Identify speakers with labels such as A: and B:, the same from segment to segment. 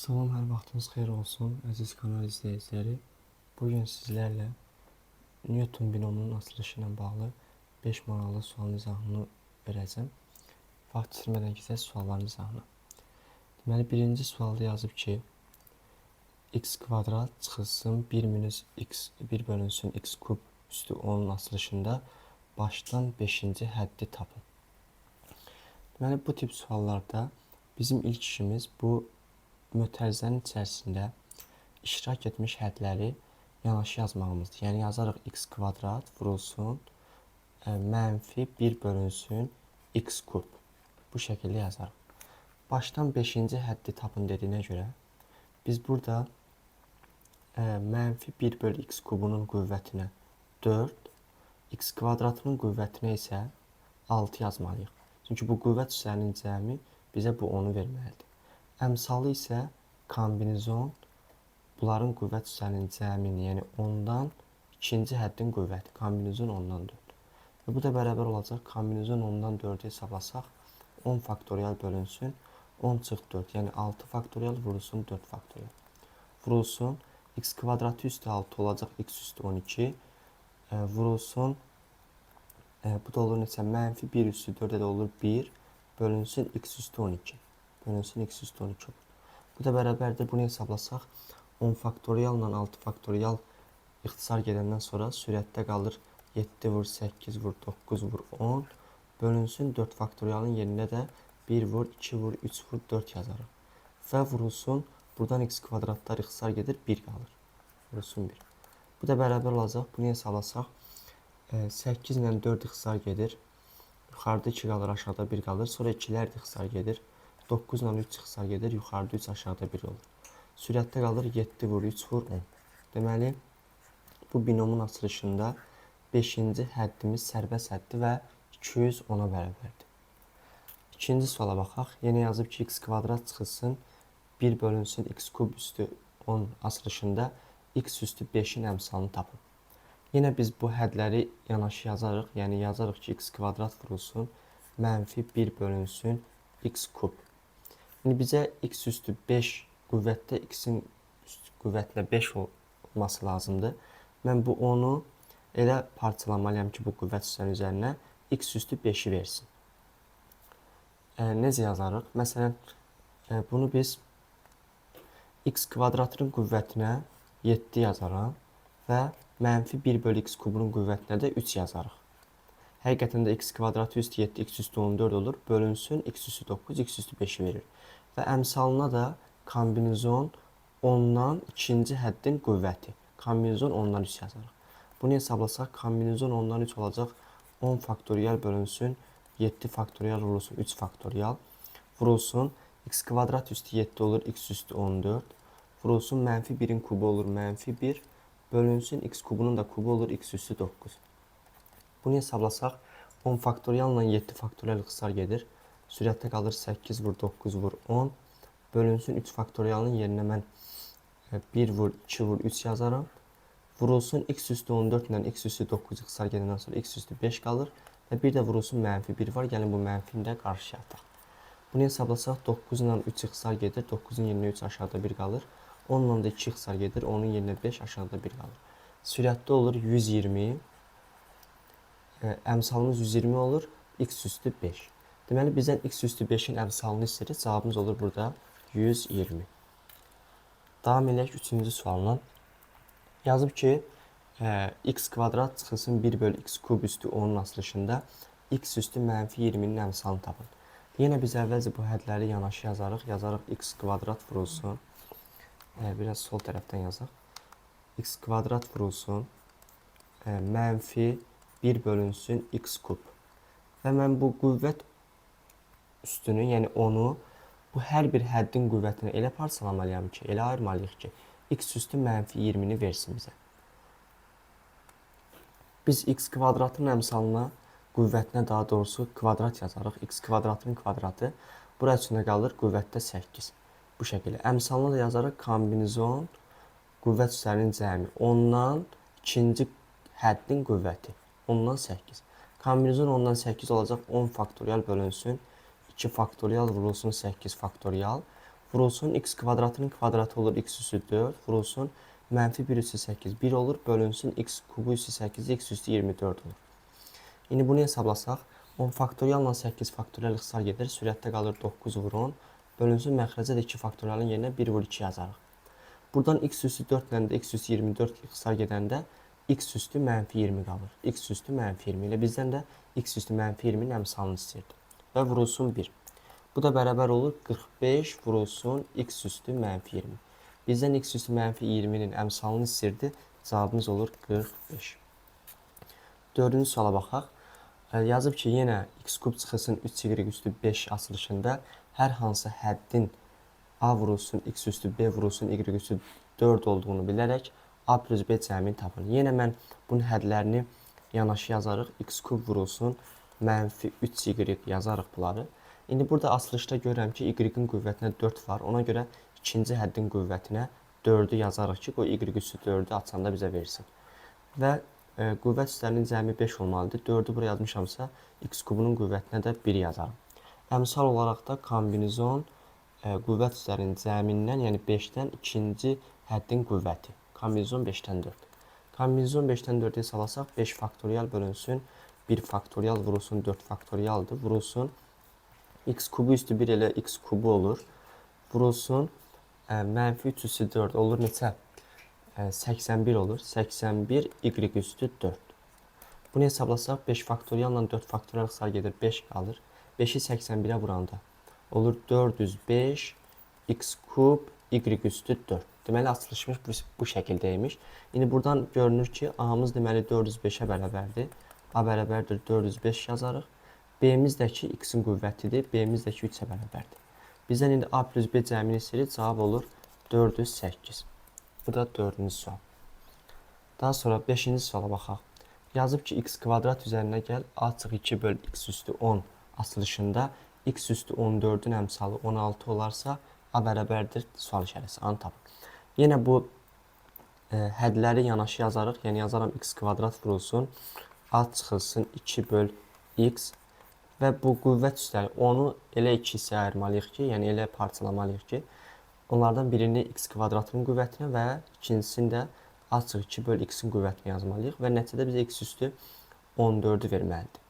A: Salam, hər vaxtınız xeyir olsun, əziz kanal izləyiciləri. Bugün sizlərlə Newton binomunun açılışı ilə bağlı 5 maraqlı sualın izahını verəcəm. Vaxt itirmədən keçək sualların izahına. Deməli, birinci sualda yazıb ki, x kvadrat çıxılsın 1 minus x 1 bölünsün x kub üstü 10'un açılışında başdan 5-ci həddi tapın. Deməli, bu tip suallarda bizim ilk işimiz bu mötərizənin içərisində iştirak etmiş hədləri yanaşı yazmağımızdır. Yəni yazarıq x kvadrat vurulsun mənfi 1 bölünsün x kub. Bu şəkildə yazarıq. Başdan 5-ci həddi tapın dediyinə görə biz burada mənfi 1 bölü x kubunun qüvvətinə 4, x kvadratının qüvvətinə isə 6 yazmalıyıq. Çünki bu qüvvət üslərinin cəmi bizə bu 10'u verməlidir. Əmsalı isə kombinizon bunların qüvvət üslərinin cəmini, yəni 10'dan ikinci həddin qüvvəti. Kombinizon 10'dan 4. Və bu da bərabər olacaq. Kombinizon 10'dan 4'ü hesablasaq 10 faktorial bölünsün 10 çıx 4. Yəni 6 faktorial vurulsun 4 faktorial. Vurulsun x kvadratı üstü 6 olacaq x üstü 12. Vurulsun bu da olur neçə? Mənfi 1 üstü 4'e də olur 1 bölünsün x üstü 12. Bölünsün x üstü 12 olur. Bu da bərabərdir. Bunu hesablasaq 10 faktorial ilə 6 faktorial ixtisar gedəndən sonra sürətdə qalır 7 vur 8 vur 9 vur 10 bölünsün 4 faktorialın yerində də 1 vur 2 vur 3 vur 4 yazarıq. Və vurulsun buradan x kvadratlar ixtisar gedir 1 qalır. Vurulsun 1. Bu da bərabər olacaq. Bunu hesablasaq 8 ilə 4 ixtisar gedir. Yuxarıda 2 qalır, aşağıda 1 qalır. Sonra 2'lər də ixtisar gedir. 9 ilə 3 ixtisar gedir. Yuxarıda 3, aşağıda 1 olur. Sürətdə qalır 7 vur 3 vur 10. Deməli, bu binomun açılışında 5-ci həddimiz sərbəst həddi və 210'a bərabərdir. İkinci suala baxaq. Yenə yazıb ki, x kvadrat çıxılsın 1 bölünsün x kub üstü 10 açılışında x üstü 5'in əmsalını tapın. Yenə biz bu hədləri yanaşı yazarıq. Yəni yazarıq ki, x kvadrat vurulsun mənfi 1 bölünsün x kub. Yəni bizə x üstü 5 qüvvətdə x'in qüvvətinə 5 olması lazımdır. Mən bu 10'u elə parçalamalıyam ki, bu qüvvət üstlərinin üzərinə x üstü 5'i versin. Necə yazarıq? Məsələn, bunu biz x kvadratının qüvvətinə 7 yazaram və mənfi 1 bölü x kubunun qüvvətinə də 3 yazarıq. Həqiqətən də x kvadratı üstü 7, x üstü 14 olur. Bölünsün x üstü 9, x üstü 5'i verir. Və əmsalına da kombinizon 10'dan ikinci həddin qüvvəti. Kombinizon 10'dan 3 yazarıq. Bunu hesablasaq kombinizon 10'dan 3 olacaq. 10 faktorial bölünsün 7 faktorial vurulsun 3 faktorial. Vurulsun x kvadrat üstü 7 olur, x üstü 14. Vurulsun mənfi 1'in kubu olur, mənfi 1. Bölünsün x kubunun da kubu olur, x üstü 9. Bunu hesablasaq 10 faktorial ilə 7 faktorial ixtisar gedir. Sürətdə qalır 8 vur 9 vur 10. Bölünsün 3 faktorialın yerinə mən 1 vur 2 vur 3 yazaram. Vurulsun x üstü 14 ilə x üstü 9 ixtisar gedəndən sonra x üstü 5 qalır. Və bir də vurulsun mənfi 1 var. Gəlin bu mənfini də qarşıya ataq. Bunu hesablasaq 9 ilə 3 ixtisar gedir. 9'un yerinə 3 aşağıda 1 qalır. 10 ilə də 2 ixtisar gedir. Onun yerinə 5 aşağıda 1 qalır. Sürətdə olur 120. Əmsalımız 120 olur. X üstü 5. Deməli bizdən x üstü 5'in əmsalını istəyirik. Cavabımız olur burada 120. Davam edək 3-cü sualla. Yazıb ki, x kvadrat çıxılsın 1 bölü x kub üstü 10'un açılışında x üstü mənfi 20'nin əmsalını tapın. Yenə biz əvvəlcə bu hədləri yanaşı yazarıq. Yazarıq x kvadrat vurulsun. Biraz sol tərəfdən yazaq. X kvadrat vurulsun mənfi 1 bölünsün x kub. Və mən bu qüvvət üstünü, yəni 10'u bu hər bir həddin qüvvətinə elə parçalamalıyam ki, elə ayırmalıyıq ki, x üstü mənfi 20'ni versin bizə. Biz x kvadratın əmsalına, qüvvətinə daha doğrusu kvadrat yazarıq. X kvadratının kvadratı. Bura içində qalır qüvvətdə 8. Bu şəkildə. Əmsalına da yazarıq kombinizon qüvvət üslərinin cəmi. 10'dan ikinci həddin qüvvəti. 10'dan 8. Kombinizon 10'dan 8 olacaq. 10 faktorial bölünsün 2 faktorial vurulsun 8 faktorial. vurulsun x kvadratının kvadratı olur x üstü 4, vurulsun mənfi 1 üstü 8 1 olur, bölünsün x kubu üstü 8 x üstü 24 olur. İndi bunu hesablasaq 10 faktorialla 8 faktorial ixtisar gedir, sürətdə qalır 9 vur 10, bölünsün məxrəcə də 2 faktorialın yerinə 1 vur 2 yazarıq. Buradan x üstü 4 ilə də x üstü 24 ixtisar gedəndə x üstü mənfi 20 qalır. X üstü mənfi 20 ilə bizdən də x üstü mənfi 20-nin əmsalını istəyirdi. Və vurulsun 1. Bu da bərabər olur 45 vurulsun x üstü mənfi 20. Bizdən x üstü mənfi 20-nin əmsalını istəyirdi. Cavabımız olur 45. Dördüncü suala baxaq. Yazıb ki, yenə x kub çıxılsın 3y üstü 5 açılışında hər hansı həddin a vurulsun x üstü b vurulsun y üstü 4 olduğunu bilərək a plus b cəmini tapın. Yenə mən bunun hədlərini yanaşı yazarıq. X kub vurulsun mənfi 3y yazarıq bunları. İndi burada açılışda görürəm ki, y-in qüvvətinə 4 var. Ona görə ikinci həddin qüvvətinə 4'ü yazarıq ki, o y üstü 4'ü açanda bizə versin. Və qüvvət üstlərinin cəmi 5 olmalıdır. 4'ü buraya yazmışamsa, x kubunun qüvvətinə də 1 yazarım. Əmsal olaraq da kombinizon qüvvət üstlərinin cəmindən, yəni 5-dən ikinci həddin qüvvəti. Kombinizon 5-dən 4. Kombinizon 5-dən 4-ə salasaq 5 faktorial bölünsün 1 faktorial vurulsun 4 faktorialdır. Vurulsun x kubu üstü 1 elə x kubu olur. Vurulsun mənfi 3 üstü 4 olur neçə? 81 olur. 81 y üstü 4. Bunu hesablasaq 5 faktorialla 4 faktorial ixtisar gedir 5 qalır. 5'i 81'e vuranda olur 405 x kub y üstü 4. Deməli açılışımız bu şəkildəymiş. İndi buradan görünür ki, a'mız deməli 405'ə bərabərdir. A bərabərdir 405 yazarıq. B'miz də ki x'in qüvvətidir. B'miz də ki 3'ə bərabərdir. Bizdən indi a plus b cəmini istəyirik. Cavab olur 408. Bu da 4-cü sual. Daha sonra 5-ci suala baxaq. Yazıb ki, x kvadrat üzərinə gəl, a çıx 2 böl x üstü 10 açılışında x üstü 14'ün əmsalı 16 olarsa a bərabərdir sual işarəsi. Anı tapın. Yenə bu hədləri yanaşı yazarıq. Yəni yazaram x kvadrat vurulsun a çıxılsın 2 böl x və bu qüvvət üstləri onu elə 2 hissəyə ayırmalıyıq ki, yəni elə parçalamalıyıq ki, onlardan birini x kvadratın qüvvətinə və ikincisini də a çıx 2 böl x'in qüvvətinə yazmalıyıq və nəticədə bizə x üstü 14'ü verməlidir.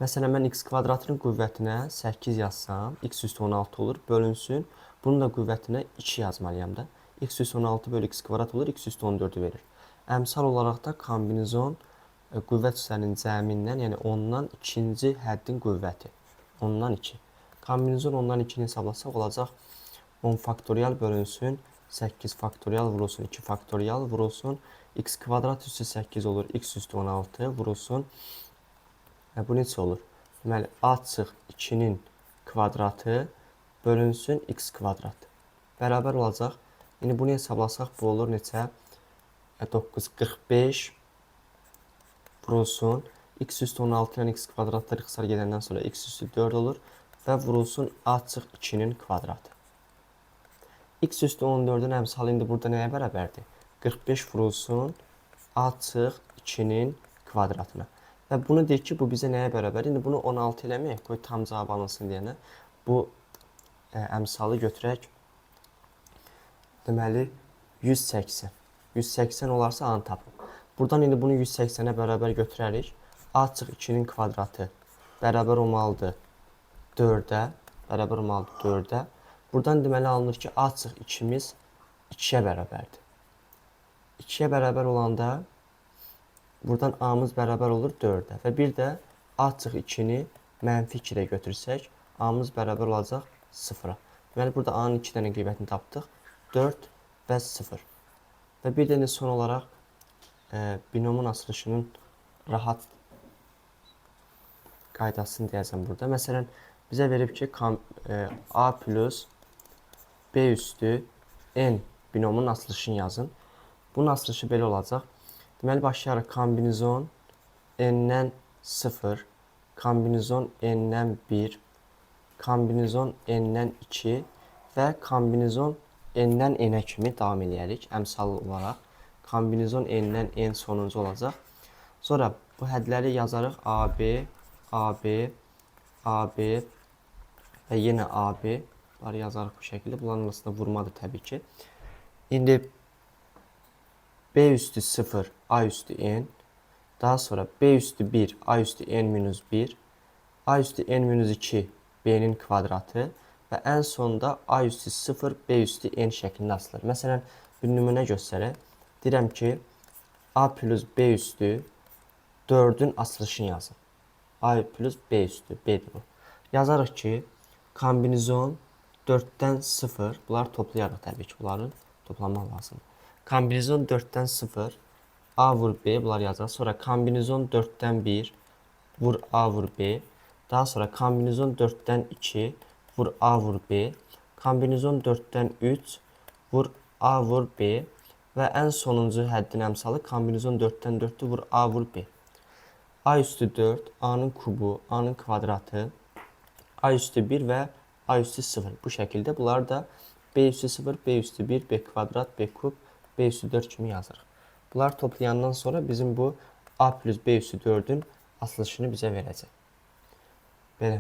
A: Məsələn, mən x kvadratının qüvvətinə 8 yazsam, x üstü 16 olur, bölünsün. Bunun da qüvvətinə 2 yazmalıyam da. X üstü 16 bölü x kvadrat olur, x üstü 14'ü verir. Əmsal olaraq da kombinizon qüvvət üstlərinin cəmindən, yəni 10'dan ikinci həddin qüvvəti. 10'dan 2. Kombinizon 10'dan 2'ni hesablasaq olacaq 10 faktorial bölünsün 8 faktorial vurulsun 2 faktorial vurulsun x kvadrat üstü 8 olur, x üstü 16 vurulsun. Bu neçə olur? Deməli, a çıx 2'nin kvadratı bölünsün x kvadrat. Bərabər olacaq. İndi bunu hesablasaq bu olur neçə? 945 vurulsun. X üstü 16 ilə x kvadratlar ixtisar gedəndən sonra x üstü 4 olur. Və vurulsun a çıx 2'nin kvadratı. X üstü 14'ün əmsalı indi burada nəyə bərabərdir? 45 vurulsun a çıx 2'nin kvadratına. Və bunu deyir ki, bu bizə nəyə bərabər? İndi bunu 16 eləməyək, qoy tam cavab alınsın deyənə. Bu əmsalı götürək. Deməli, 180. 180 olarsa anı tapın. Buradan indi bunu 180'ə bərabər götürərik. A çıx 2'nin kvadratı bərabər olmalıdır 4'ə. Bərabər olmalıdır 4'ə. Buradan deməli alınır ki, a çıx 2'miz 2'yə bərabərdir. 2'yə bərabər olanda buradan a'mız bərabər olur 4'ə və bir də a çıx 2'ni mənfi 2'də götürsək, a'mız bərabər olacaq 0'a. Deməli, burada a'nın 2 dənə qiymətini tapdıq. 4 və 0. Və bir də son olaraq binomun açılışının rahat qaydasını deyəcəm burada. Məsələn, bizə verib ki, a plus b üstü n binomun açılışını yazın. Bunun açılışı belə olacaq. Deməli, başlayarıq kombinizon n-dən 0, kombinizon n-dən 1, kombinizon n-dən 2 və kombinizon n-dən n-ə kimi davam edərik. Əmsal olaraq kombinizon n-dən n sonuncu olacaq. Sonra bu hədləri yazarıq AB, AB, AB və yenə AB. Bunları yazarıq bu şəkildə. Bunların arasında vurmadır təbii ki. İndi b üstü 0, a üstü n. Daha sonra b üstü 1, a üstü n minus 1. A üstü n minus 2, b'nin kvadratı. Və ən sonda a üstü 0, b üstü n şəklində asılır. Məsələn, bir nümunə göstərək. Deyirəm ki, a plus b üstü 4'ün açılışını yazın. A plus B üstü, B'dir bu. Yazarıq ki, kombinizon 4'dən 0, bunlar toplayarıq təbii ki, bunların toplamaq lazımdır. Kombinizon 4'dən 0, A vur B, bunlar yazarıq. Sonra kombinizon 4'dən 1, vur A vur B. Daha sonra kombinizon 4'dən 2, vur A vur B. Kombinizon 4'dən 3, vur A vur B. Və ən sonuncu həddin əmsalı kombinizon 4'dən 4'dür, vur A vur B. A üstü 4, A'nın kubu, A'nın kvadratı, A üstü 1 və A üstü 0. Bu şəkildə bunlar da B üstü 0, B üstü 1, B kvadrat, B kub, B üstü 4 kimi yazırıq. Bunlar toplayandan sonra bizim bu A plus B üstü 4'ün açılışını bizə verəcək. Belə.